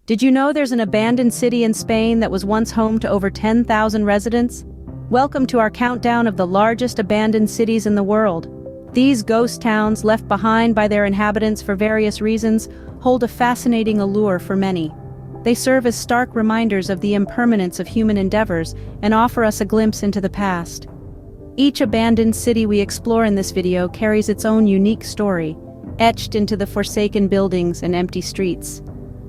Did you know there's an abandoned city in Spain that was once home to over 10,000 residents? Welcome to our countdown of the largest abandoned cities in the world. These ghost towns, left behind by their inhabitants for various reasons, hold a fascinating allure for many. They serve as stark reminders of the impermanence of human endeavors and offer us a glimpse into the past. Each abandoned city we explore in this video carries its own unique story, etched into the forsaken buildings and empty streets.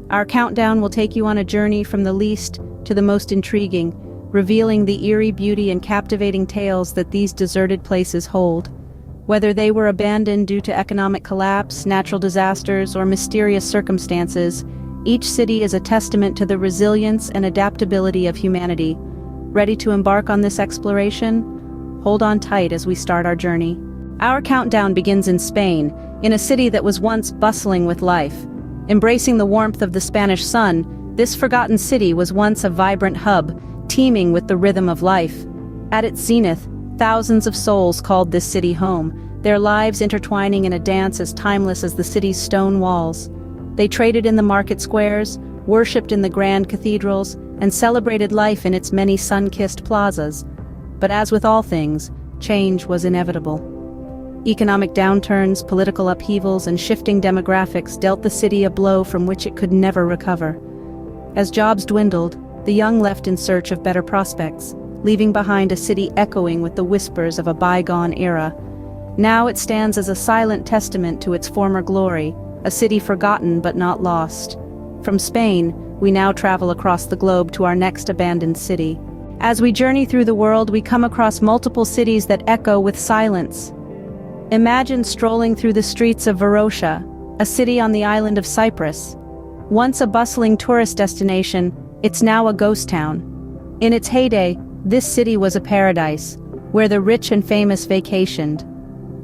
Our countdown will take you on a journey from the least to the most intriguing, revealing the eerie beauty and captivating tales that these deserted places hold. Whether they were abandoned due to economic collapse, natural disasters, or mysterious circumstances, each city is a testament to the resilience and adaptability of humanity. Ready to embark on this exploration? Hold on tight as we start our journey. Our countdown begins in Spain, in a city that was once bustling with life. Embracing the warmth of the Spanish sun, this forgotten city was once a vibrant hub, teeming with the rhythm of life. At its zenith, thousands of souls called this city home, their lives intertwining in a dance as timeless as the city's stone walls. They traded in the market squares, worshipped in the grand cathedrals, and celebrated life in its many sun-kissed plazas. But as with all things, change was inevitable. Economic downturns, political upheavals, and shifting demographics dealt the city a blow from which it could never recover. As jobs dwindled, the young left in search of better prospects, leaving behind a city echoing with the whispers of a bygone era. Now it stands as a silent testament to its former glory, a city forgotten but not lost. From Spain, we now travel across the globe to our next abandoned city. As we journey through the world, we come across multiple cities that echo with silence. Imagine strolling through the streets of Varosha, a city on the island of Cyprus. Once a bustling tourist destination, it's now a ghost town. In its heyday, this city was a paradise, where the rich and famous vacationed.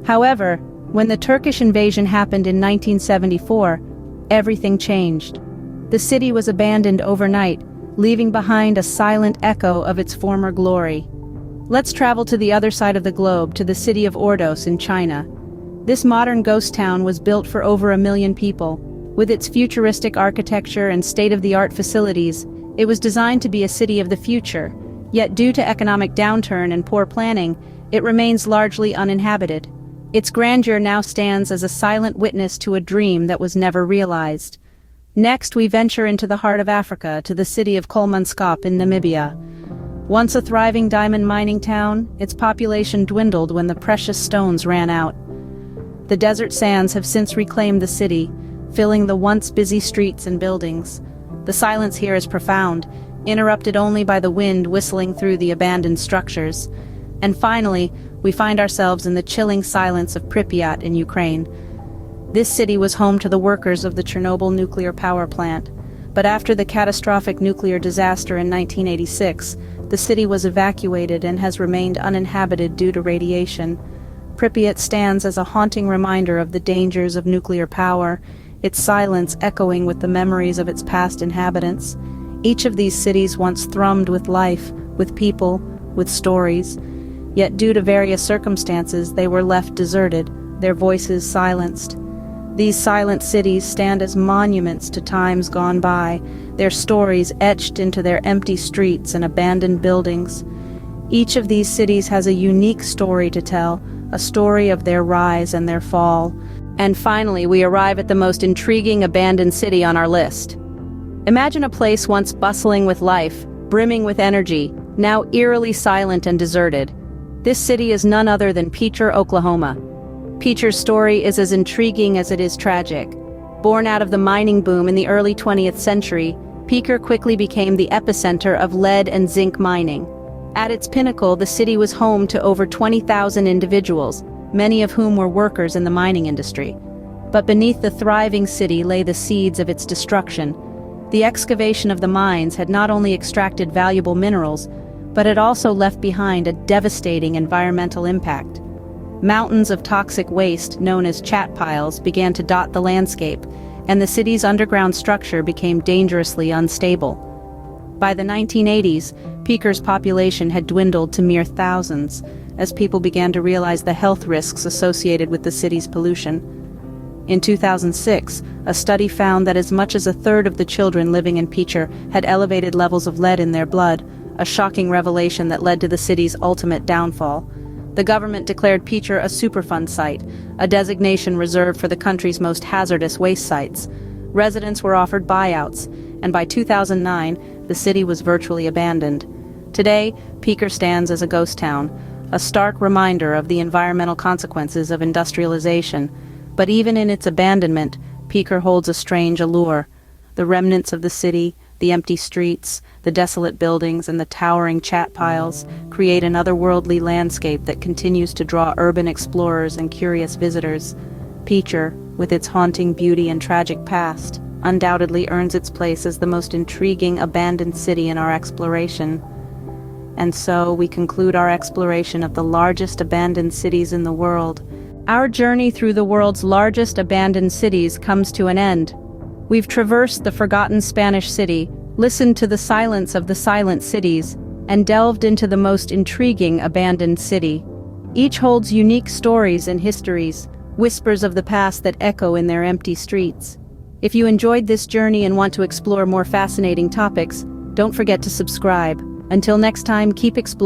However, when the Turkish invasion happened in 1974, everything changed. The city was abandoned overnight, leaving behind a silent echo of its former glory. Let's travel to the other side of the globe, to the city of Ordos in China. This modern ghost town was built for over 1 million people. With its futuristic architecture and state-of-the-art facilities, it was designed to be a city of the future. Yet due to economic downturn and poor planning, it remains largely uninhabited. Its grandeur now stands as a silent witness to a dream that was never realized. Next, we venture into the heart of Africa, to the city of Kolmanskop in Namibia. Once a thriving diamond mining town, its population dwindled when the precious stones ran out. The desert sands have since reclaimed the city, filling the once busy streets and buildings. The silence here is profound, interrupted only by the wind whistling through the abandoned structures. And finally, we find ourselves in the chilling silence of Pripyat in Ukraine. This city was home to the workers of the Chernobyl nuclear power plant. But after the catastrophic nuclear disaster in 1986, the city was evacuated and has remained uninhabited due to radiation. Pripyat stands as a haunting reminder of the dangers of nuclear power, its silence echoing with the memories of its past inhabitants. Each of these cities once thrummed with life, with people, with stories. Yet due to various circumstances, they were left deserted, their voices silenced. These silent cities stand as monuments to times gone by, their stories etched into their empty streets and abandoned buildings. Each of these cities has a unique story to tell, a story of their rise and their fall. And finally, we arrive at the most intriguing abandoned city on our list. Imagine a place once bustling with life, brimming with energy, now eerily silent and deserted. This city is none other than Picher, Oklahoma. Picher's story is as intriguing as it is tragic. Born out of the mining boom in the early 20th century, Picher quickly became the epicenter of lead and zinc mining. At its pinnacle, the city was home to over 20,000 individuals, many of whom were workers in the mining industry. But beneath the thriving city lay the seeds of its destruction. The excavation of the mines had not only extracted valuable minerals, but it also left behind a devastating environmental impact. Mountains of toxic waste, known as chat piles, began to dot the landscape, and the city's underground structure became dangerously unstable. By the 1980s, Picher's population had dwindled to mere thousands, as people began to realize the health risks associated with the city's pollution. In 2006, a study found that as much as a third of the children living in Picher had elevated levels of lead in their blood, a shocking revelation that led to the city's ultimate downfall. The government declared Picher a Superfund site, a designation reserved for the country's most hazardous waste sites. Residents were offered buyouts, and by 2009, the city was virtually abandoned. Today, Picher stands as a ghost town, a stark reminder of the environmental consequences of industrialization. But even in its abandonment, Picher holds a strange allure. The remnants of the city, the empty streets, the desolate buildings, and the towering chat piles create an otherworldly landscape that continues to draw urban explorers and curious visitors. Picher, with its haunting beauty and tragic past, undoubtedly earns its place as the most intriguing abandoned city in our exploration. And so we conclude our exploration of the largest abandoned cities in the world. Our journey through the world's largest abandoned cities comes to an end. We've traversed the forgotten Spanish city, listened to the silence of the silent cities, and delved into the most intriguing abandoned city. Each holds unique stories and histories, whispers of the past that echo in their empty streets. If you enjoyed this journey and want to explore more fascinating topics, don't forget to subscribe. Until next time, keep exploring.